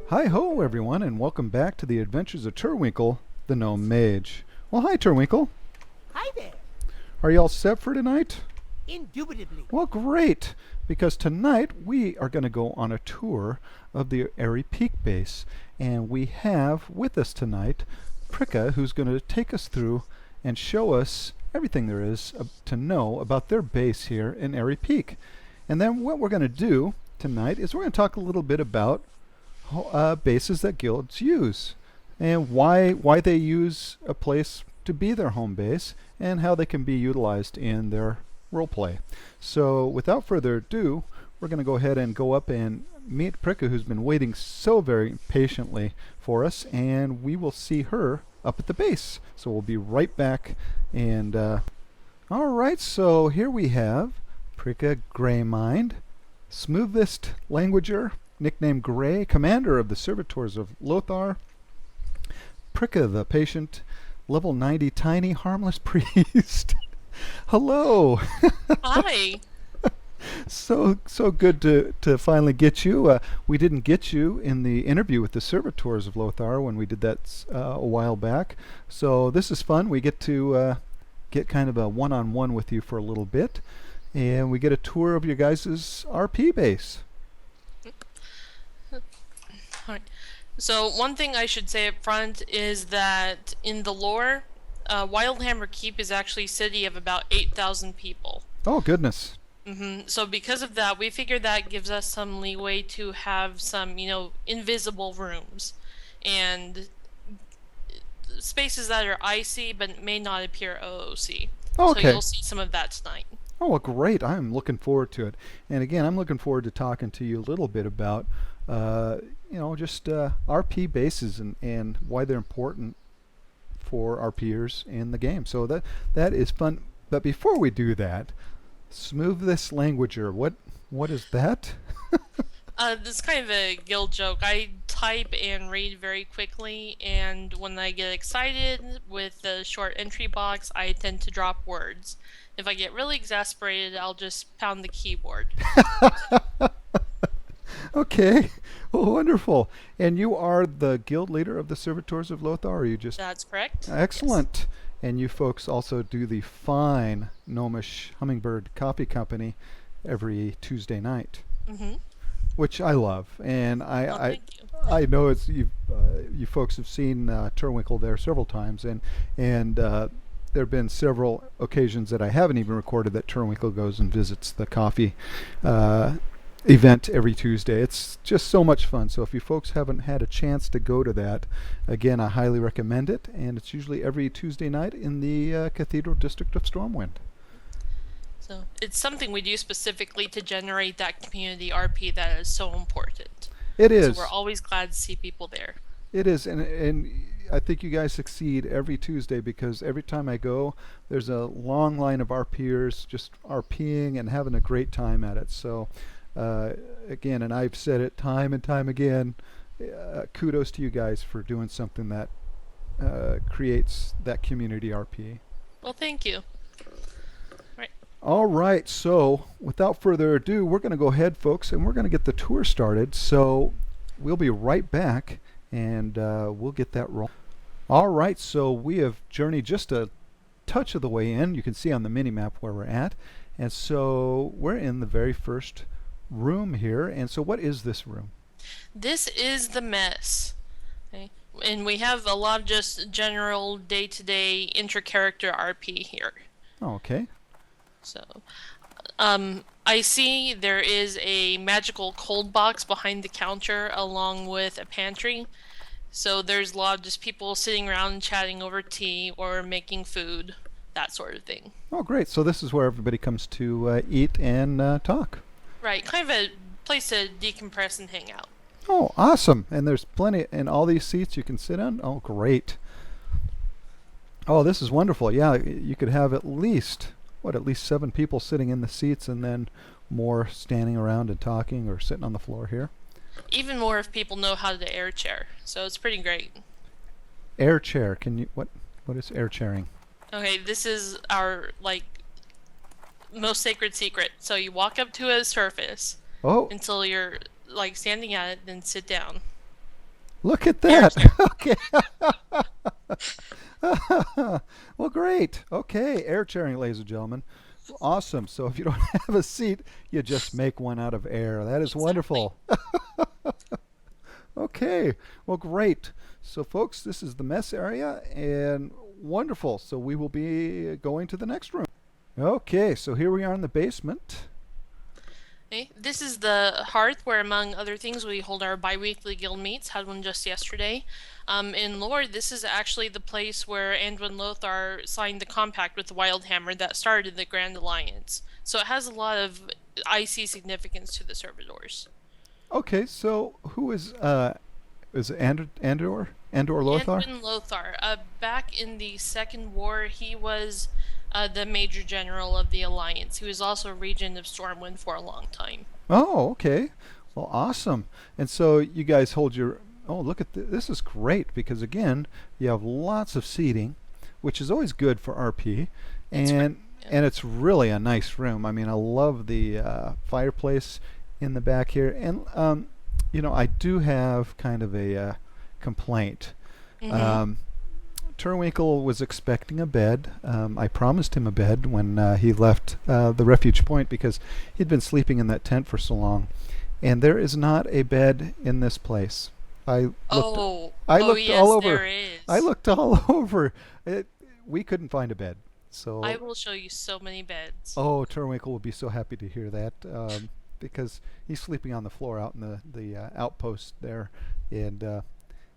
Hi-ho, everyone, and welcome back to the adventures of Turwinkle, the gnome mage. Well, hi, Turwinkle. Hi there. Are you all set for tonight? Indubitably. Well, great, because tonight we are going to go on a tour of the Airy Peak base, and we have with us tonight Prikka, who's going to take us through and show us everything there is to know about their base here in Airy Peak. And then what we're going to do tonight is we're going to talk a little bit about bases that guilds use and why they use a place to be their home base and how they can be utilized in their roleplay. So without further ado, we're going to go ahead and go up and meet Prikka, who's been waiting so very patiently for us, and we will see her up at the base. So we'll be right back. And all right, so here we have Prikka Greymind, smoothest languager, nicknamed Grey, commander of the Servitors of Lothar. Prikka the patient, level 90 tiny harmless priest. Hello. Hi. So good to finally get you. We didn't get you in the interview with the Servitors of Lothar when we did that a while back. So this is fun. We get to get kind of a one-on-one with you for a little bit, and we get a tour of your guys' RP base. Alright. So one thing I should say up front is that in the lore, Wildhammer Keep is actually a city of about 8,000 people. Oh, goodness. So because of that, we figured that gives us some leeway to have some, invisible rooms and spaces that are icy but may not appear OOC. Okay. So you'll see some of that tonight. Oh, well, great. I'm looking forward to it. And again, I'm looking forward to talking to you a little bit about, just RP bases and why they're important for RPers in the game. So that is fun. But before we do that, smoothest languager, what is that? This is kind of a guild joke. I type and read very quickly, and when I get excited with the short entry box, I tend to drop words. If I get really exasperated, I'll just pound the keyboard. Okay. Well, wonderful. And you are the guild leader of the Servitors of Lothar, or are you just... That's correct. Excellent. Yes. And you folks also do the fine Gnomish Hummingbird Coffee Company every Tuesday night, which I love. And Thank you. I know it's you folks have seen Turwinkle there several times, and there have been several occasions that I haven't even recorded that Turwinkle goes and visits the coffee event every Tuesday. It's just so much fun. So if you folks haven't had a chance to go to that, again, I highly recommend it. And it's usually every Tuesday night in the Cathedral District of Stormwind. So it's something we do specifically to generate that community RP that is so important. It is. So we're always glad to see people there. It is, and I think you guys succeed every Tuesday, because every time I go, there's a long line of RPers just RPing and having a great time at it. So again, and I've said it time and time again, kudos to you guys for doing something that creates that community RP. Well, thank you. Right. All right, so without further ado, we're going to go ahead, folks, and we're going to get the tour started. So we'll be right back, and we'll get that rolling. All right, so we have journeyed just a touch of the way in. You can see on the mini-map where we're at. And so we're in the very first room here. And so what is this room? This is the mess. Okay. And we have a lot of just general day-to-day inter-character RP here. Oh, okay. So, I see there is a magical cold box behind the counter along with a pantry. So there's a lot of just people sitting around chatting over tea or making food, that sort of thing. Oh, great. So this is where everybody comes to eat and talk. Right, kind of a place to decompress and hang out. Oh, awesome. And there's plenty, and all these seats you can sit on. Oh, great. Oh, this is wonderful. Yeah, you could have at least 7 people sitting in the seats, and then more standing around and talking or sitting on the floor here. Even more if people know how to air chair, so it's pretty great. Air chair. What is air chairing? Okay, this is our, most sacred secret. So you walk up to a surface until you're, standing at it, then sit down. Look at Air that. chair. Okay. Well, great. Okay, air chairing, ladies and gentlemen. Awesome. So if you don't have a seat, you just make one out of air. That is Exactly. wonderful. Okay. Well, great. So, folks, this is the mess area, and wonderful. So we will be going to the next room. Okay, so here we are in the basement. Okay. This is the hearth where, among other things, we hold our bi-weekly guild meets. Had one just yesterday. In lore, this is actually the place where Anduin Lothar signed the compact with the Wildhammer that started the Grand Alliance. So it has a lot of icy significance to the servitors. Okay, so who is Andor Lothar? Anduin Lothar. Back in the Second War, he was the major general of the Alliance. He was also regent of Stormwind for a long time. Oh, okay. Well, awesome. And so you guys hold your. Oh, look at this is great because again, you have lots of seating, which is always good for RP, It's and yeah. and it's really a nice room. I mean, I love the fireplace in the back here, and I do have kind of a complaint. Mm-hmm. Um, Turwinkle was expecting a bed. I promised him a bed when he left the refuge point because he'd been sleeping in that tent for so long. And there is not a bed in this place. I looked. Oh, I oh looked all yes, over. there I is. looked all over. We couldn't find a bed. I So, will show you so many beds. oh, Turwinkle will be so happy to hear that because he's sleeping on the floor out in the outpost there, and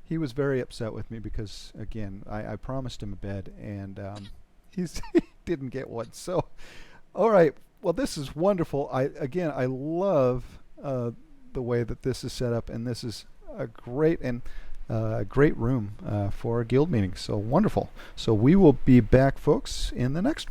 he was very upset with me because again I promised him a bed and he didn't get one. So, all right. Well, this is wonderful. I love the way that this is set up, and this is a great room for a guild meeting. So wonderful. So we will be back, folks, in the next.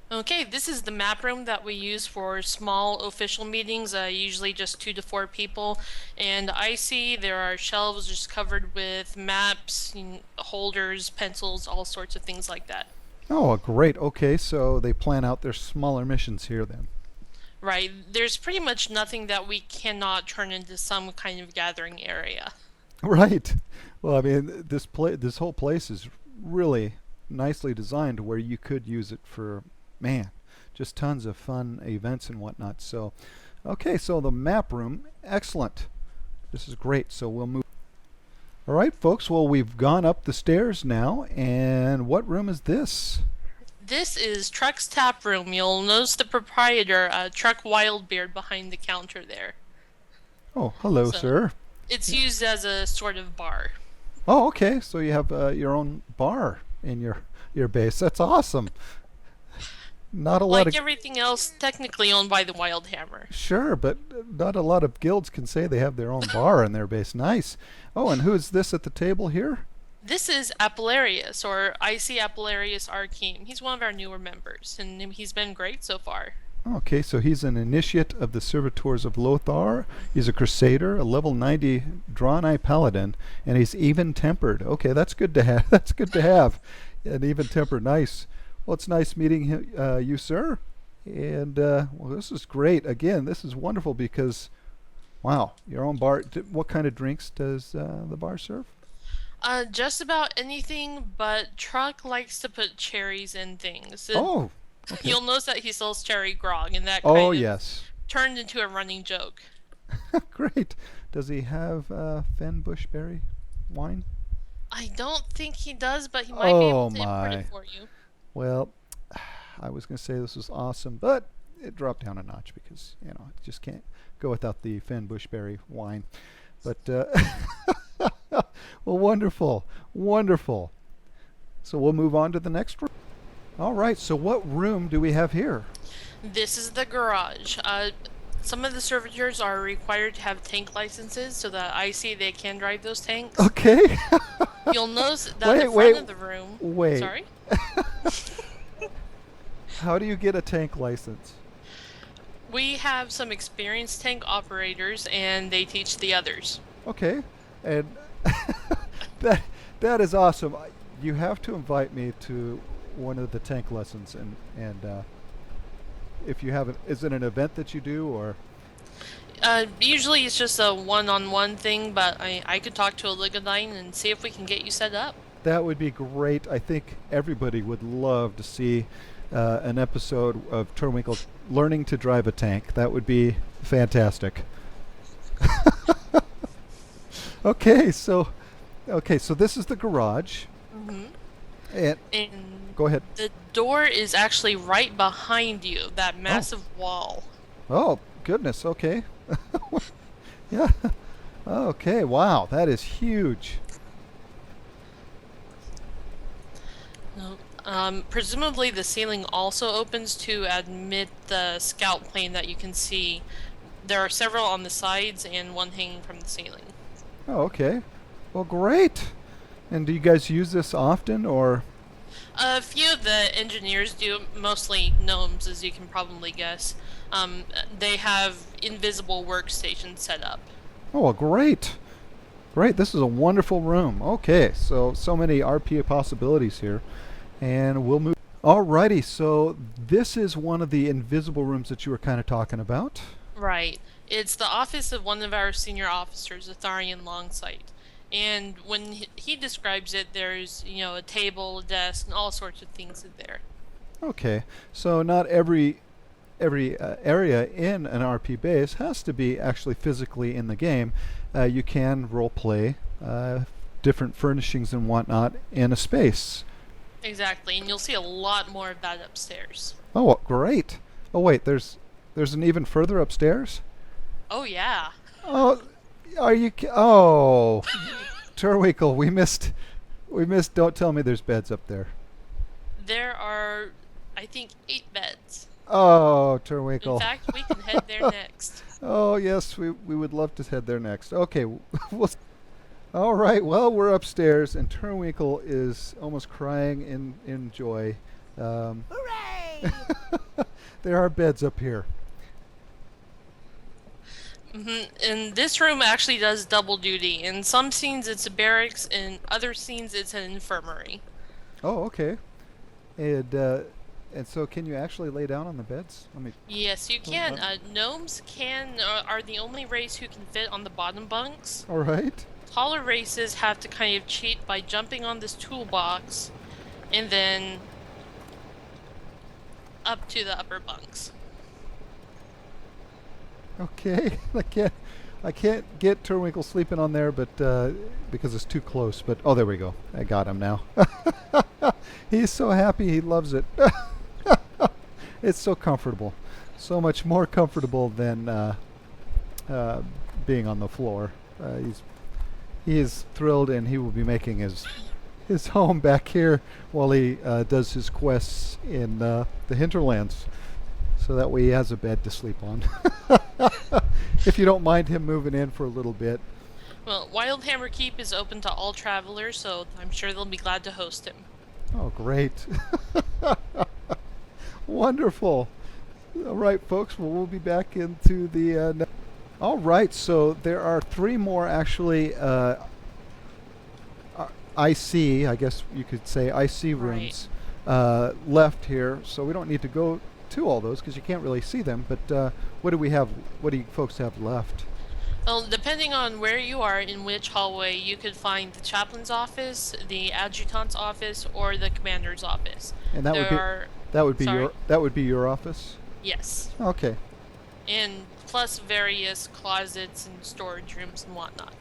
Okay, this is the map room that we use for small official meetings, usually just 2 to 4 people. And I see there are shelves just covered with maps, holders, pencils, all sorts of things like that. Oh, great. Okay, so they plan out their smaller missions here then. Right, there's pretty much nothing that we cannot turn into some kind of gathering area. Right. Well, I mean, this whole place is really nicely designed where you could use it for, man, just tons of fun events and whatnot. So, okay, so the map room, excellent. This is great. So we'll move. All right, folks. Well, we've gone up the stairs now, and what room is this? This is Truck's tap room. You'll notice the proprietor, Truck Wildbeard, behind the counter there. Oh, hello, So sir. it's used as a sort of bar. Oh, okay. So you have your own bar in your base. That's awesome. Not a lot of Like everything else, technically owned by the Wildhammer. sure, but not a lot of guilds can say they have their own bar in their base. Nice. Oh, and who is this at the table here? This is Apolarius, or Icy Apolarius Arcane. He's one of our newer members, and he's been great so far. Okay, so he's an initiate of the Servitors of Lothar. He's a crusader, a level 90 drawn eye paladin, and he's even tempered. Okay, that's good to have. That's good to have. An even tempered, nice. Well, it's nice meeting you, sir. And well, this is great. Again, this is wonderful because, wow, your own bar. What kind of drinks does the bar serve? Just about anything, but Truck likes to put cherries in things. Oh, okay. You'll notice that he sells cherry grog, and that Oh, kind of yes. turned into a running joke. Great. Does he have Fen Bushberry wine? I don't think he does, but he might be Oh able to import my. it for you. Well, I was going to say this was awesome, but it dropped down a notch because, it just can't go without the Fen Bushberry wine. But, well, wonderful. Wonderful. So we'll move on to the next room. All right, so what room do we have here? This is the garage. Some of the servitors are required to have tank licenses so that I see they can drive those tanks. Okay. You'll notice that Wait, the front wait, of the room. wait. Sorry? How do you get a tank license? We have some experienced tank operators and they teach the others. Okay. And that that is awesome. You have to invite me to one of the tank lessons and if you haven't, is it an event that you do or? Usually it's just a one-on-one thing, but I could talk to a Ligadine and see if we can get you set up. That would be great. I think everybody would love to see an episode of Turwinkle learning to drive a tank. That would be fantastic. Okay, so this is the garage. Mm-hmm. And And go ahead. the door is actually right behind you, that massive wall. Oh, goodness. Okay. Yeah. Okay. Wow, that is huge. No. Presumably the ceiling also opens to admit the scout plane that you can see. There are several on the sides and one hanging from the ceiling. Oh, okay. Well, great. And do you guys use this often, or? A few of the engineers do, mostly gnomes, as you can probably guess. They have invisible workstations set up. Oh, well, great. Great. This is a wonderful room. Okay, so many RP possibilities here. And we'll move. Alrighty, so this is one of the invisible rooms that you were kind of talking about. Right. It's the office of one of our senior officers, Atharian Longsight. And when he describes it, there's, a table, a desk, and all sorts of things in there. Okay, so not every area in an RP base has to be actually physically in the game. You can role play different furnishings and whatnot in a space. Exactly, and you'll see a lot more of that upstairs. Oh, well, great. Oh wait, there's an even further upstairs? Oh, yeah. Oh, are you oh. Turwinkle, we missed don't tell me there's beds up there. There are, I think, 8 beds. Oh, In Turwinkle. fact, we can head there next. Oh, yes, we would love to head there next. Okay, all right, well, we're upstairs, and Turwinkle is almost crying in joy. Hooray! There are beds up here. And this room actually does double duty. In some scenes, it's a barracks. In other scenes, it's an infirmary. Oh, okay. And so can you actually lay down on the beds? Let me. Yes, you can. Gnomes are the only race who can fit on the bottom bunks. All right. Taller races have to kind of cheat by jumping on this toolbox and then up to the upper bunks. Okay. I can't get Turwinkle sleeping on there, but because it's too close. But oh, there we go. I got him now. He's so happy. He loves it. It's so comfortable. So much more comfortable than being on the floor. He is thrilled, and he will be making his home back here while he does his quests in the Hinterlands, so that way he has a bed to sleep on. If you don't mind him moving in for a little bit. Well, Wildhammer Keep is open to all travelers, so I'm sure they'll be glad to host him. Oh, great. Wonderful. All right, folks, well, we'll be back into the... All right, so there are 3 more actually IC, I guess you could say IC rooms left here, so we don't need to go to all those because you can't really see them, but what do we have? What do you folks have left? Well, depending on where you are in which hallway, you could find the chaplain's office, the adjutant's office, or the commander's office. And that would be your office? Yes. Okay. And plus various closets and storage rooms and whatnot.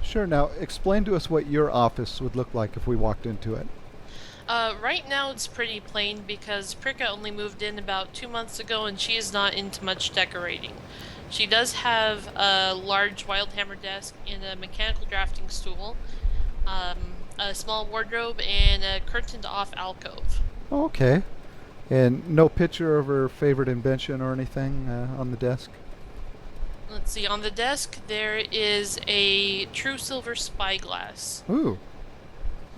Sure. Now, explain to us what your office would look like if we walked into it. Right now it's pretty plain because Prikka only moved in about 2 months ago and she is not into much decorating. She does have a large Wildhammer desk and a mechanical drafting stool, a small wardrobe, and a curtained-off alcove. Okay. And no picture of her favorite invention or anything on the desk? Let's see, on the desk there is a true silver spyglass. Ooh.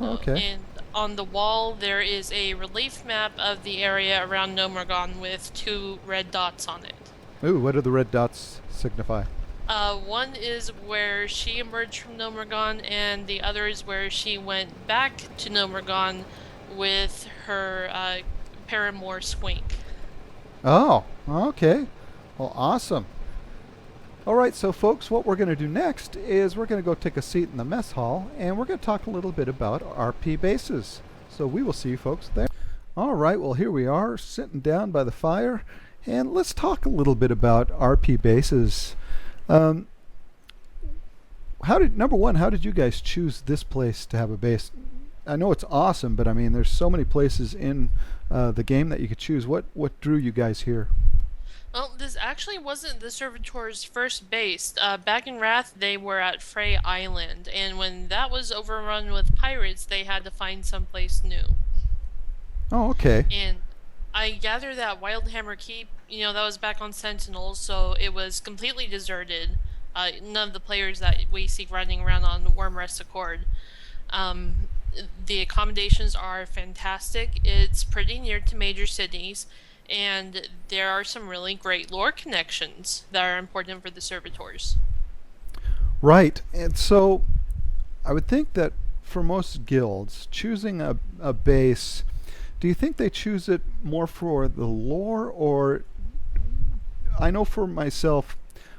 Okay. And on the wall there is a relief map of the area around Nomergon with 2 red dots on it. Ooh, what do the red dots signify? One is where she emerged from Nomergon, and the other is where she went back to Nomergon with her paramour Swink. Oh, okay. Well, awesome. All right, so folks, what we're going to do next is we're going to go take a seat in the mess hall, and we're going to talk a little bit about RP bases. So we will see you folks there. All right, well, here we are sitting down by the fire, and let's talk a little bit about RP bases. Number one, how did you guys choose this place to have a base? I know it's awesome, but I mean, there's so many places in the game that you could choose. What drew you guys here? Well, this actually wasn't the Servitors' first base. Back in Wrath, they were at Frey Island, and when that was overrun with pirates, they had to find someplace new. Oh, okay. And I gather that Wildhammer Keep, that was back on Sentinels, so it was completely deserted. None of the players that we see running around on Wormrest Accord. The accommodations are fantastic. It's pretty near to major cities, and there are some really great lore connections that are important for the Servitors. Right, and so I would think that for most guilds, choosing a base, do you think they choose it more for the lore, or I know for myself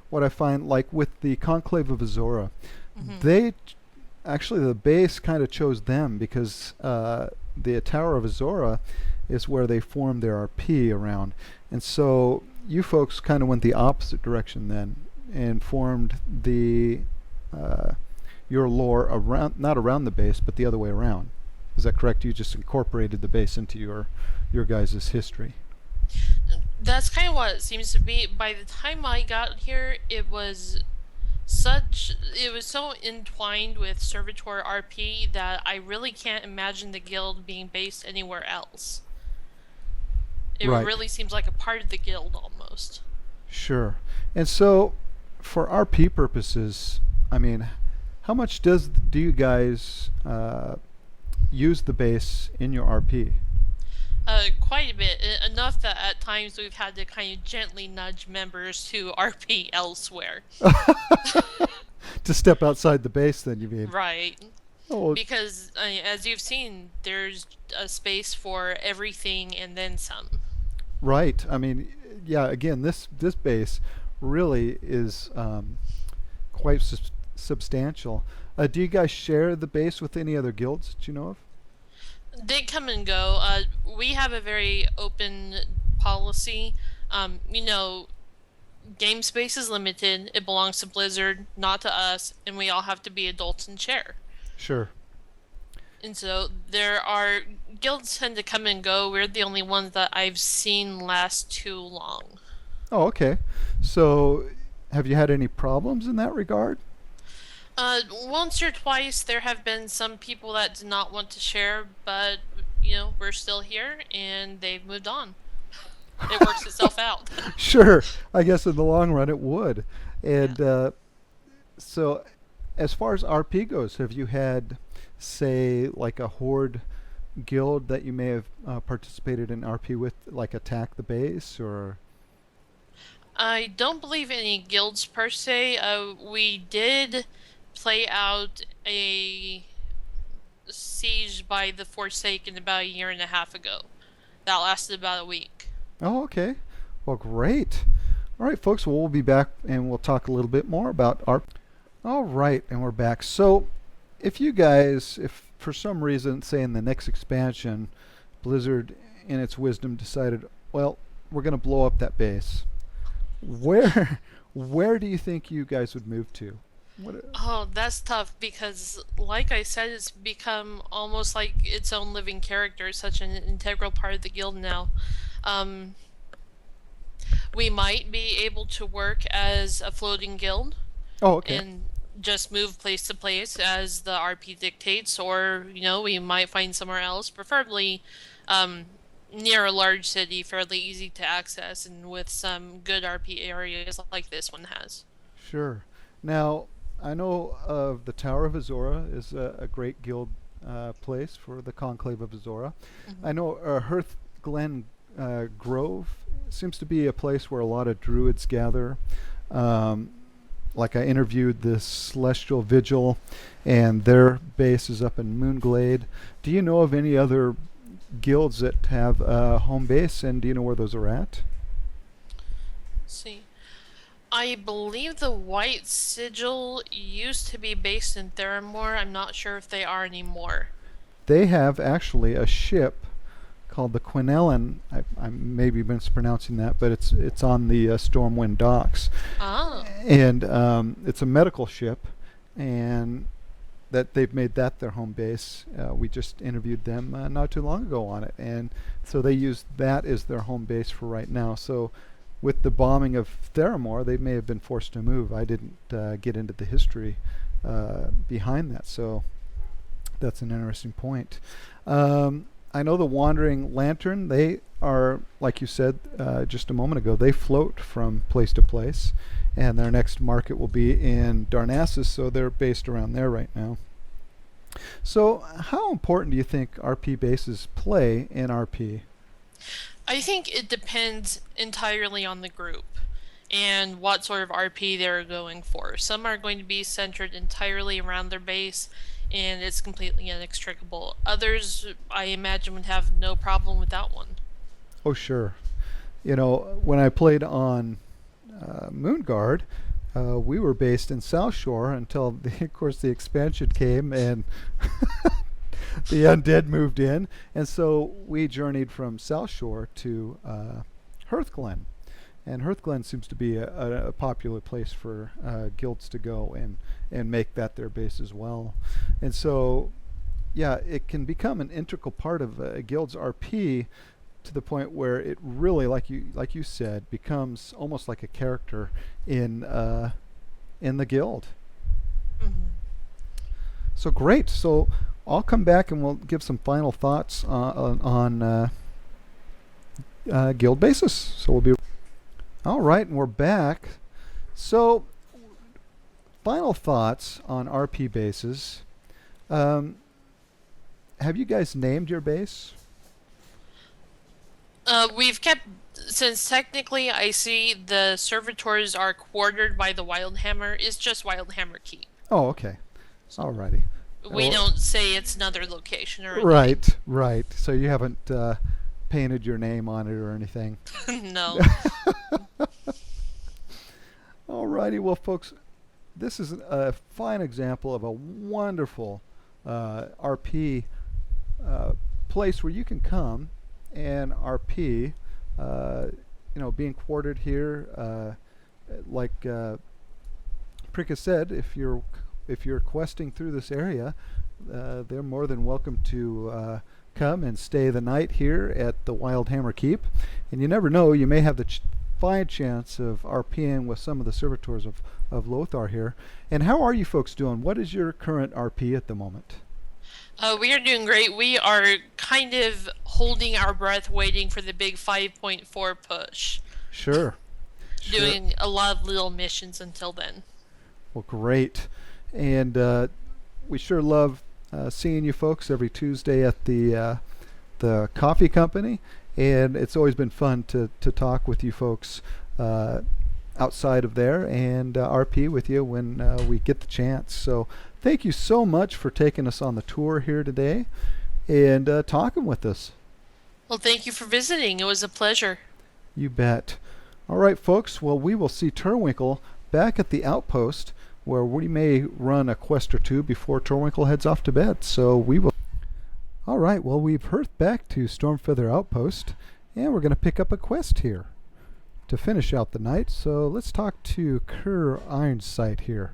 what I find, like with the Conclave of Azora, they actually, the base kind of chose them because the Tower of Azora is where they formed their RP around. And so you folks kind of went the opposite direction then and formed your lore around, not around the base, but the other way around. Is that correct? You just incorporated the base into your guys' history. That's kind of what it seems to be. By the time I got here, it was so entwined with Servitor RP that I really can't imagine the guild being based anywhere else. It Right. really seems like a part of the guild almost. Sure. And so for RP purposes, I mean, how much do you guys use the base in your RP? Quite a bit. Enough that at times we've had to kind of gently nudge members to RP elsewhere. To step outside the base, then, you mean? Right. Oh, Because, as you've seen, there's a space for everything and then some. right. I mean, yeah, again, this base really is quite substantial. Do you guys share the base with any other guilds that you know of? They come and go. We have a very open policy. Game space is limited. It belongs to Blizzard, not to us, and we all have to be adults and share. Sure. And so there are guilds tend to come and go. We're the only ones that I've seen last too long. Oh, okay. So, have you had any problems in that regard? Once or twice there have been some people that did not want to share, but we're still here and they've moved on. It works itself out. Sure. I guess in the long run it would. And so, as far as RP goes, have you had, say, like a horde guild that you may have participated in RP with, like attack the base, or? I don't believe any guilds per se. We did play out a siege by the Forsaken about a year and a half ago. That lasted about a week. Oh, okay. Well, great. All right, folks. Well, we'll be back and we'll talk a little bit more about RP. All right, and we're back. So, if you guys, if for some reason, say in the next expansion, Blizzard, in its wisdom, decided, well, we're going to blow up that base, where do you think you guys would move to? Oh, that's tough because, like I said, it's become almost like its own living character, such an integral part of the guild now. We might be able to work as a floating guild. Oh, okay. And just move place to place as the RP dictates, or we might find somewhere else, preferably near a large city, fairly easy to access, and with some good RP areas like this one has. Sure. Now, I know of the Tower of Azora is a great guild place for the Conclave of Azora. I know Hearth Glen Grove seems to be a place where a lot of druids gather. Like I interviewed the Celestial Vigil, and their base is up in Moonglade. Do you know of any other guilds that have a home base, and do you know where those are at? Let's see. I believe the White Sigil used to be based in Theramore. I'm not sure if they are anymore. They have actually a ship called the Quinellen. I maybe mispronouncing that, but it's on the Stormwind docks, Ah. and it's a medical ship, and that they've made that their home base. We just interviewed them not too long ago on it, and so they use that as their home base for right now. So with the bombing of Theramore, they may have been forced to move. I didn't get into the history behind that, so that's an interesting point. I know the Wandering Lantern, they are, like you said just a moment ago, they float from place to place, and their next market will be in Darnassus, so they're based around there right now. So how important do you think RP bases play in RP? I think it depends entirely on the group and what sort of RP they're going for. Some are going to be centered entirely around their base, and it's completely inextricable. Others, I imagine, would have no problem with that one. Oh, sure. You know, when I played on Moonguard, we were based in South Shore until, of course, the expansion came and the undead moved in, and so we journeyed from South Shore to Hearthglen. And Hearthglen seems to be a popular place for guilds to go and make that their base as well. And so, yeah, it can become an integral part of a guild's RP to the point where it really, like you said, becomes almost like a character in the guild. Mm-hmm. So great. So I'll come back and we'll give some final thoughts on guild basis. So we'll be all right, and we're back. So final thoughts on RP bases. Have you guys named your base? We've kept, since technically I see the servitors are quartered by the Wildhammer, it's just Wildhammer Keep. Oh, okay. Alrighty. We don't say it's another location or anything. Right, right. So you haven't painted your name on it or anything. No. Alrighty, well, folks, this is a fine example of a wonderful RP place where you can come and RP. Being quartered here, like Prikka said, if you're questing through this area, they're more than welcome to come and stay the night here at the Wildhammer Keep. And you never know, you may have the fine chance of RPing with some of the Servitors of Lothar here. And how are you folks doing? What is your current RP at the moment? We are doing great. We are kind of holding our breath waiting for the big 5.4 push. Sure. Doing a lot of little missions until then. Well, great. And we sure love seeing you folks every Tuesday at the coffee company. And it's always been fun to talk with you folks outside of there and RP with you when we get the chance. So thank you so much for taking us on the tour here today and talking with us. Well, thank you for visiting. It was a pleasure. You bet. All right, folks. Well, we will see Turwinkle back at the outpost where we may run a quest or two before Turwinkle heads off to bed. So we will. All right, well, we've heard back to Stormfeather Outpost, and we're going to pick up a quest here to finish out the night. So let's talk to Kerr Ironsight here.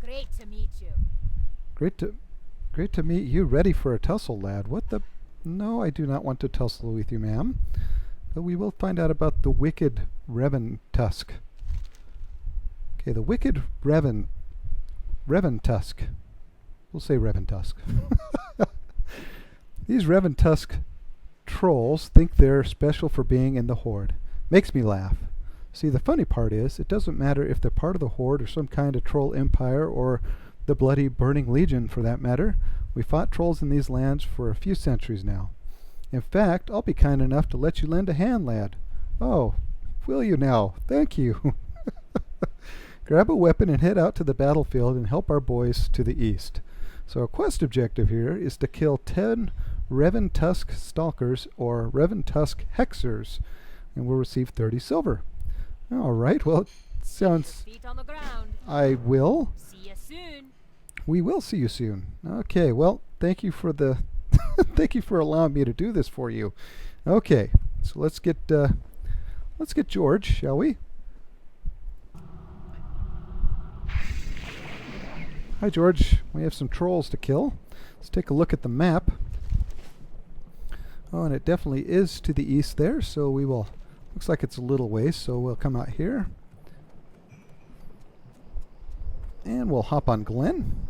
Great to meet you. Great to meet you. Ready for a tussle, lad. What the? No, I do not want to tussle with you, ma'am. But we will find out about the wicked Raventusk. Okay, the wicked Raventusk. We'll say Raventusk. These Raventusk trolls think they're special for being in the Horde. Makes me laugh. See, the funny part is, it doesn't matter if they're part of the Horde or some kind of troll empire or the bloody Burning Legion for that matter. We fought trolls in these lands for a few centuries now. In fact, I'll be kind enough to let you lend a hand, lad. Oh, will you now? Thank you. Grab a weapon and head out to the battlefield and help our boys to the east. So our quest objective here is to kill 10 Raventusk Stalkers or Raventusk Hexers, and we'll receive 30 silver. All right, well, it sounds... Feet on the ground. I will. See you soon. We will see you soon. Okay, well, thank you for the... thank you for allowing me to do this for you. Okay, so let's get George, shall we? Hi, George. We have some trolls to kill. Let's take a look at the map. Oh, and it definitely is to the east there, so we will... Looks like it's a little ways, so we'll come out here. And we'll hop on Glen.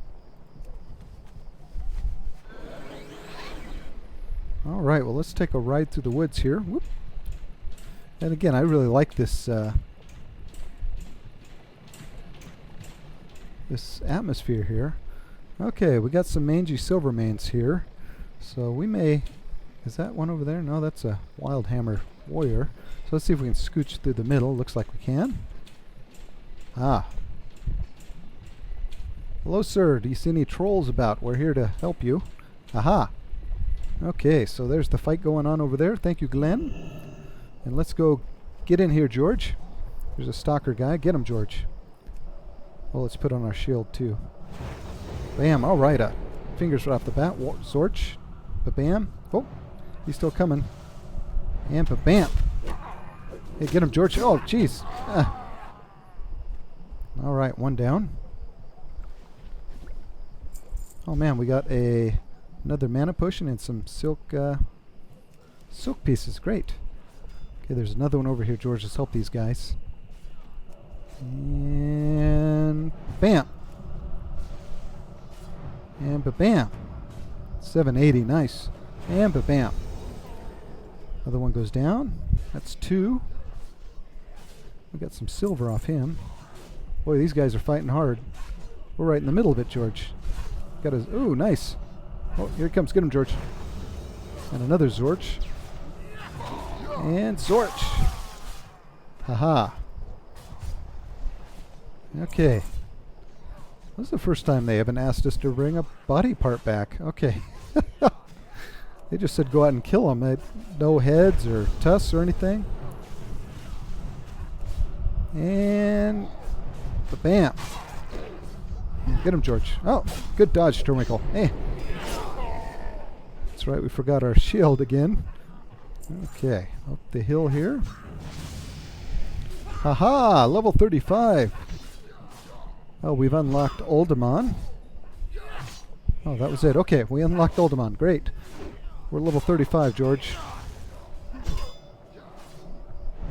Alright, well, let's take a ride through the woods here. Whoop. And again, I really like this this atmosphere here. Okay, we got some mangy silvermanes here. So we may... Is that one over there? No, that's a Wildhammer warrior. So let's see if we can scooch through the middle. Looks like we can. Ah. Hello, sir. Do you see any trolls about? We're here to help you. Aha. Okay, so there's the fight going on over there. Thank you, Glenn. And let's go get in here, George. There's a stalker guy. Get him, George. Well, let's put on our shield, too. Bam. All right. Fingers right off the bat. Sorch. Ba-bam. Oh, he's still coming. And ba-bam. Hey, get him, George. Oh, jeez. All right, one down. Oh, man, we got another mana potion and some silk pieces. Great. Okay, there's another one over here, George. Let's help these guys. And bam. And ba-bam. 780, nice. And ba-bam. Other one goes down. That's 2. We got some silver off him. Boy, these guys are fighting hard. We're right in the middle of it, George. Got his... Ooh, nice. Oh, here he comes. Get him, George. And another Zorch. And Zorch. Haha. Okay. This is the first time they haven't asked us to bring a body part back. Okay. They just said go out and kill them. No heads or tusks or anything. And... Bam. Get him, George. Oh, good dodge, Turwinkle. Hey. That's right, we forgot our shield again. Okay, up the hill here. Haha, level 35. Oh, we've unlocked Oldemon. Oh, that was it. Okay, we unlocked Oldemon. Great. We're level 35, George.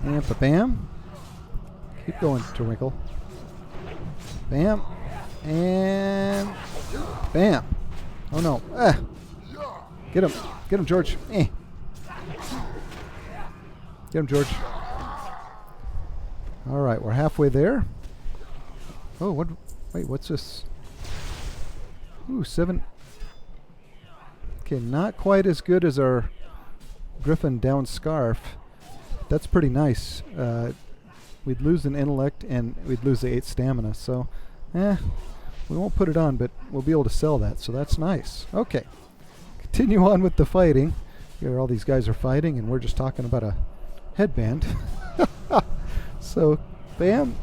And ba-bam. Keep going, Turwinkle. Bam. And bam. Oh no. Ah. Get him. Get him, George. Eh. Get him, George. Alright, we're halfway there. Oh, what? Wait, what's this? Ooh, 7. Okay, not quite as good as our Griffin down scarf. That's pretty nice. We'd lose an intellect and we'd lose the 8 stamina, so we won't put it on, but we'll be able to sell that, so that's nice. Okay, continue on with the fighting. Here all these guys are fighting and we're just talking about a headband. So, bam,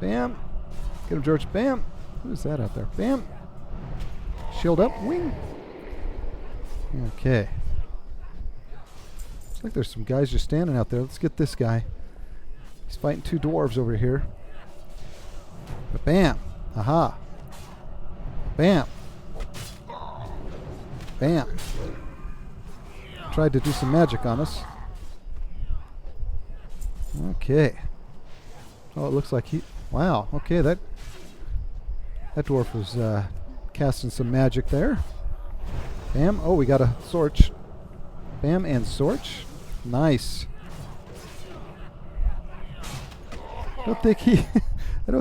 bam, get him, George, bam. Who's that out there? Bam. Shield up, wing. Okay. Looks like there's some guys just standing out there. Let's get this guy. He's fighting 2 dwarves over here. Bam. Aha. Bam. Bam. Tried to do some magic on us. Okay. Oh, it looks like he... Wow. Okay, that dwarf was casting some magic there. Bam. Oh, we got a Sorch. Bam and Sorch. Nice. I don't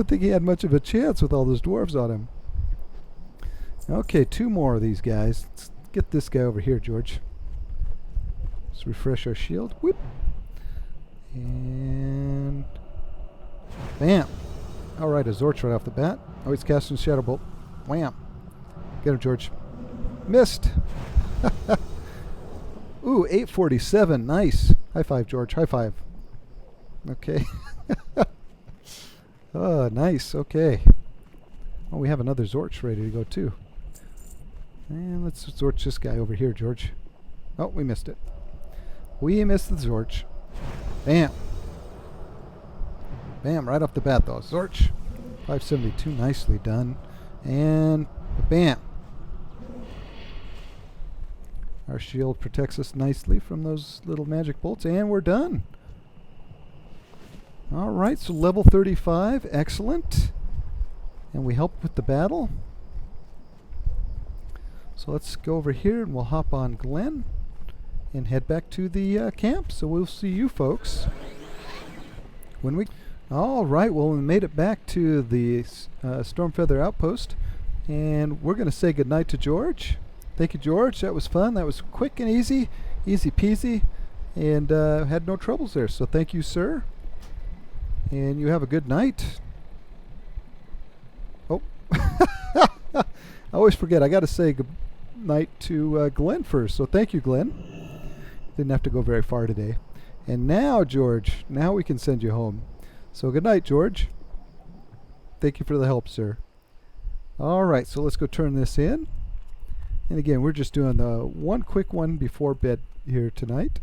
think he had much of a chance with all those dwarves on him. Okay, 2 more of these guys. Let's get this guy over here, George. Let's refresh our shield. Whoop. And bam. Alright, a Zorch right off the bat. Oh, he's casting Shadow Bolt. Wham. Get him, George. Missed. Ooh, 847. Nice. High five, George. High five. Okay. Oh, nice. Okay. Oh, we have another Zorch ready to go too. And let's Zorch this guy over here, George. Oh, we missed it. We missed the Zorch. Bam. Bam, right off the bat though. Zorch. 572, nicely done. And bam. Our shield protects us nicely from those little magic bolts, and we're done. Alright, so level 35, excellent. And we helped with the battle. So let's go over here and we'll hop on Glenn and head back to the camp. So we'll see you folks when we... Alright, well, we made it back to the Stormfeather Outpost, and we're going to say goodnight to George. Thank you, George. That was fun. That was quick and easy. Easy peasy. And had no troubles there. So thank you, sir. And you have a good night. Oh. I always forget. I got to say good night to Glenn first. So thank you, Glenn. Didn't have to go very far today. And now, George, now we can send you home. So good night, George. Thank you for the help, sir. All right, so let's go turn this in. And again, we're just doing the one quick one before bed here tonight.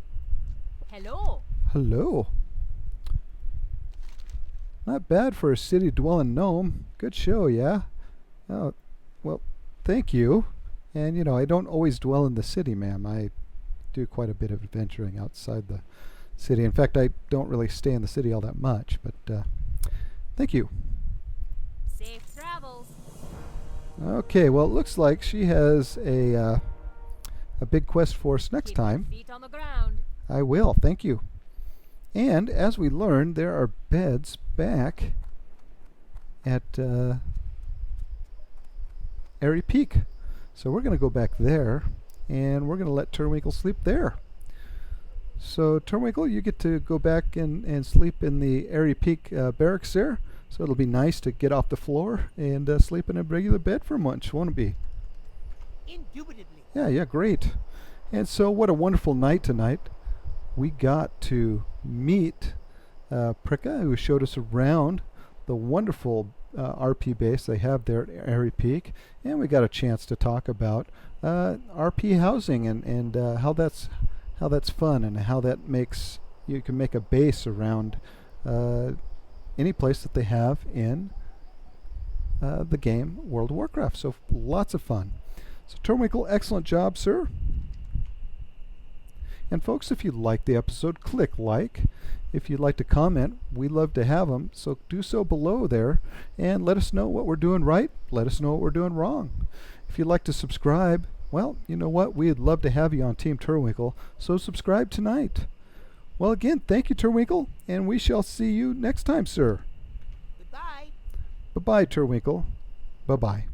Hello. Hello. Not bad for a city-dwelling gnome. Good show, yeah? Oh, well, thank you. And, you know, I don't always dwell in the city, ma'am. I do quite a bit of adventuring outside the city. In fact, I don't really stay in the city all that much, but thank you. Safe travels. Okay, well, it looks like she has a big quest for us next Keep your time. feet on the ground. I will, thank you. And as we learned, there are beds back at Airy Peak. So we're going to go back there, and we're going to let Turwinkle sleep there. So Turwinkle, you get to go back and sleep in the Airy Peak barracks there. So it'll be nice to get off the floor and sleep in a regular bed for lunch, won't it be? Indubitably. Yeah, great. And so what a wonderful night tonight. We got to meet Prikka, who showed us around the wonderful RP base they have there at Airy Peak. And we got a chance to talk about RP housing and how that's fun and how that makes you can make a base around any place that they have in the game World of Warcraft. So lots of fun. So Turwinkle, excellent job, sir. And folks, if you liked the episode, click like. If you'd like to comment, we love to have them. So do so below there and let us know what we're doing right. Let us know what we're doing wrong. If you'd like to subscribe, well, you know what? We'd love to have you on Team Turwinkle. So subscribe tonight. Well, again, thank you, Turwinkle, and we shall see you next time, sir. Goodbye. Bye-bye, Turwinkle. Bye-bye.